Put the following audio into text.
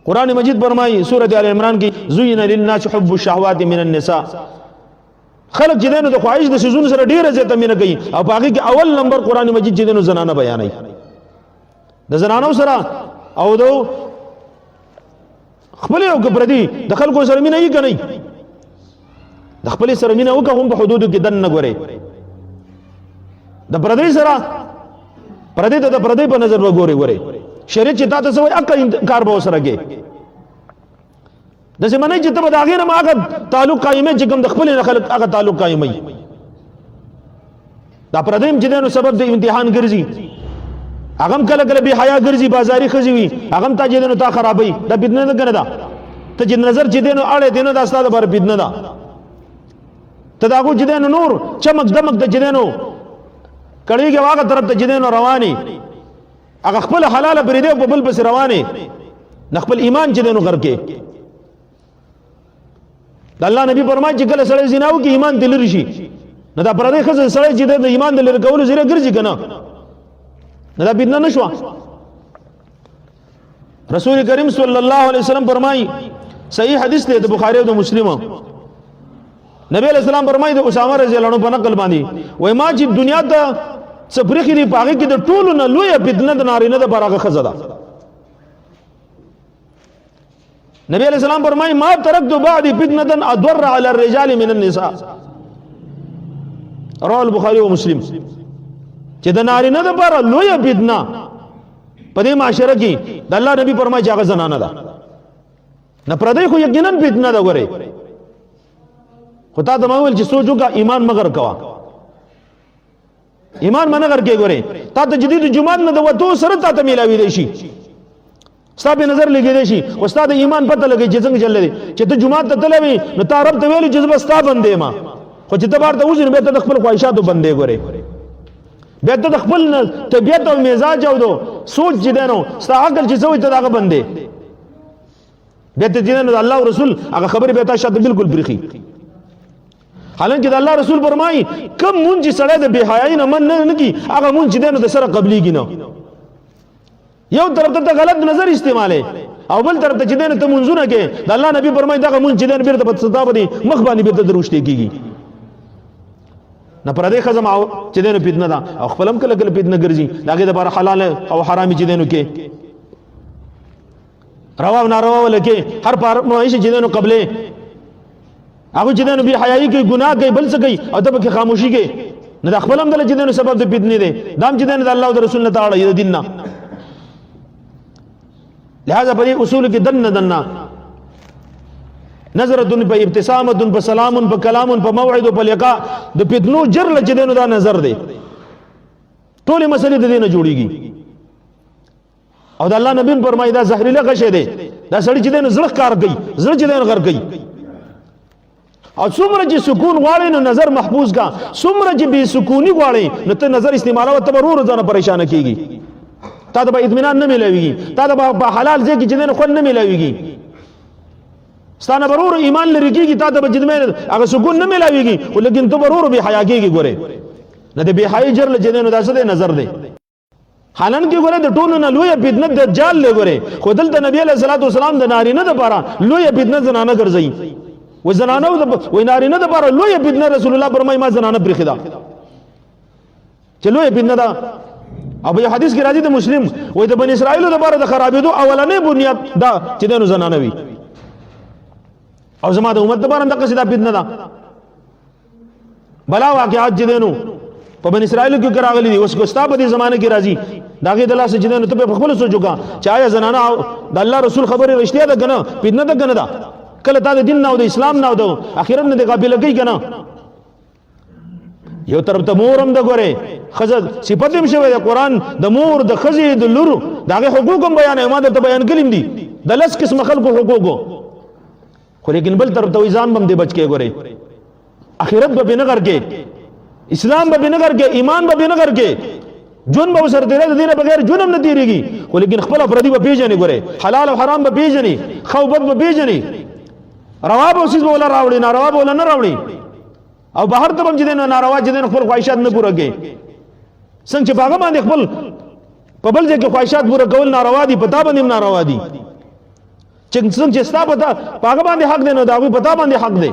قرآن مجید فرمایي سورۃ آل عمران کې زین للناس حب الشهوات من النساء، خلق چې دینو د خواهش د سيزونو سره ډیره زیاته مینه کوي او په هغه کې اول نمبر قرآن مجید چې دینو زنانه بیانوي، د زنانو سره او دو خپل یو کبردي د خلکو سره مینه یې کوي، د خپل سره مینه وکړه هم په حدودو کې دن نه ګوري، د پردي سره پردي ته د پردي په نظر وګوري شریعت چې تاسو وایي اکه انکار به سره کې د زمانه چې ته به دا غیر ما هغه تعلق قائمه چې کوم د خپل خلک هغه تعلق قائمه دا پردیم چې دنو سبب د امتحان ګرځي، هغه کله کله به حیا ګرځي، بازاري خزي وي، هغه ته چې دنو تا خرابوي، دا بدنه نه کنه دا ته چې نظر چې دنو اړه دنو دا ستاسو لپاره بدنه ده، ته دا کو چې دنو نور چمک دمک د چې دنو کړيږي واګه طرف ته چې دنو رواني، هغه خپل حلال پرې دی په بل بس رواني، خپل ایمان چې دنو غر کې د الله نبی فرمایي چې کله سړی زنا وکړي ایمان دې لري شي، نه دا پردې خزه سړی چې د ایمان دې لري کول زیره ګرځي کنه، نه دا بدنه نشو. رسول کریم صلی الله علیه وسلم فرمایي صحیح حدیث دی د بخاری او د مسلم، نبی علیہ السلام فرمایي د اسامه رضی الله عنه په نقل باندې وای ما چې دنیا ته سفرخي دی پاګه کې د ټولو نه لوی بدنه د نارینه د براغه خزه ده. نبی علیہ السلام فرمایي ما ترکت بعد فتنه اضر على الرجال من النساء، رواه البخاری او مسلم، چې د نارینه د پر لوی بدنه په دې معاشره کې د الله نبی فرمایي چې هغه زنانه ده، نه پردې خو یقینا بدنه ده. غره خدا ته مول چې سوچو کا ایمان مگر کوا، ایمان منګر کې غره تا ته جدید جمعه نه د وته سره تا ته ملاوي دي شي، ستا په نظر لګی دی شي، استاد ایمان پته لګی چې څنګه چل دی چې ته جمعه ته تلوي نو تا رب ته ویلو چې زما ستا بندې ما، خو چې ته بارته وځې به ته خپل خواهشاتو بندې ګورې، به ته خپل طبيعت او مزاج او دو سوچ چې دینو ستا عقل چې زوی ته داغه بندې به ته دینو الله او رسول هغه خبره به ته شاته بالکل برخي، حالانکه د الله رسول فرمایي کم مونږ سره د بے حیاي نه من نه کی هغه مونږ دینو د سره قبليږي نه، یو طرف ته غلط نظر استعماله او بل طرف ته چې دین ته منځونه کې د الله نبی فرمایي دا مونږ چې دین بیرته په صدا باندې مخ باندې بیرته دروشته کیږي، نه پردې خزم او چې دین فتنه ده او خپلم کله کله فتنه ګرځي، داګه د بار حلال او حرام چې دینو کې روا او ناروا ولکه هر پار مایشه چې دینو قبله هغه چې دینو به حیايي کې ګناه کوي بل څه کوي او ته به خاموشي کې نه د خپلم دل چې دینو سبب د فتنه ده، دام چې دین د الله او رسول نه تعالی د دین نه، لہذا پر اصول کی دن دننا نظرتن پہ ابتسامتن پہ سلامن پہ کلامن پہ موعد پہ لقاء د فتنو جر لچ دینو دا نظر دے ټول مسئلے د دینه جوړیږي، او د الله نبی فرمایي دا زهريله غشه دے دا سړی چې دینه زړه کار کوي، زړه چې دینه غر کوي، او څومره چې سکون غواړي نو نظر محفوظ کا، څومره چې بے سکونی غواړي نو ته نظر استعمالو ته ضرور ځان پریشان کیږي، تا ته به اطمینان نه ملويږي، تا ته به حلال ځکه چې دین خو نه ملويږي، ستانه برور ایمان لري کیږي، تا ته به جدمه هغه سکون نه ملويږي، ولیکن ته برور به حیا کیږي. ګوره نه د به حیا جر لجنه داسه ده نظر ده، حالانکه ګوره د ټولو نه لوی بدنه دجال له ګوره خو دلته نبی علیہ الصلوۃ والسلام د نارینه د پاره لوی بدنه زنانه ګرځي، و زنانه و نارینه د پاره لوی بدنه رسول الله فرمایي ما زنانه برخدا چې لوی بدنه ده. او په حدیث کې راځي د مسلم وای د بنی اسرائیل لپاره د خرابېدو اولنې بنیاد دا چې دینو زنانه وي، او زما د امت لپاره د قصیده بدنه ده. بلا واقعات چې دینو په بنی اسرائیل کې راغلي دي، اوس کوستا په دې زمانه کې راځي داګه د لاس چې دینو ته په خپل سوچوګه چې آیا زنانه د الله رسول خبره رښتیا ده کنه بدنه ده کنه، دا کله تا د دین نه او د اسلام نه او د اخرت نه د قابل کوي کنه. یو طرف ته مورم د ګوره خزه صفات هم شوی د قران د مور د خزه د لورو داغه حقوق هم بیان ما ته بیان کړم دي د لس قسم خلکو حقوق، خو لیکن بل طرف ته ځان بم دي بچ کې ګوره اخرت به نه کرکې، اسلام به نه کرکې، ایمان به نه کرکې، جون به سر دې د دینه بغیر جون هم نه تیریږي، خو لیکن خپل افرادی به پیژنې ګوره حلال او حرام به پیژنې، خوبت به پیژنې، روا به اوسې ولا راوړي ناروا به ولا نه راوړي، او بهر ته هم چې دین ناروا چې دین خپل خواهشات نه پوره کوي، څنګه چې باغ باندې خپل په بل ځای کې خواهشات پوره کول ناروا دي، پتا باندې ناروا دي. چې څنګه چې ستا پتا پاګه باندې حق دی نو دا غوي پتا باندې حق دی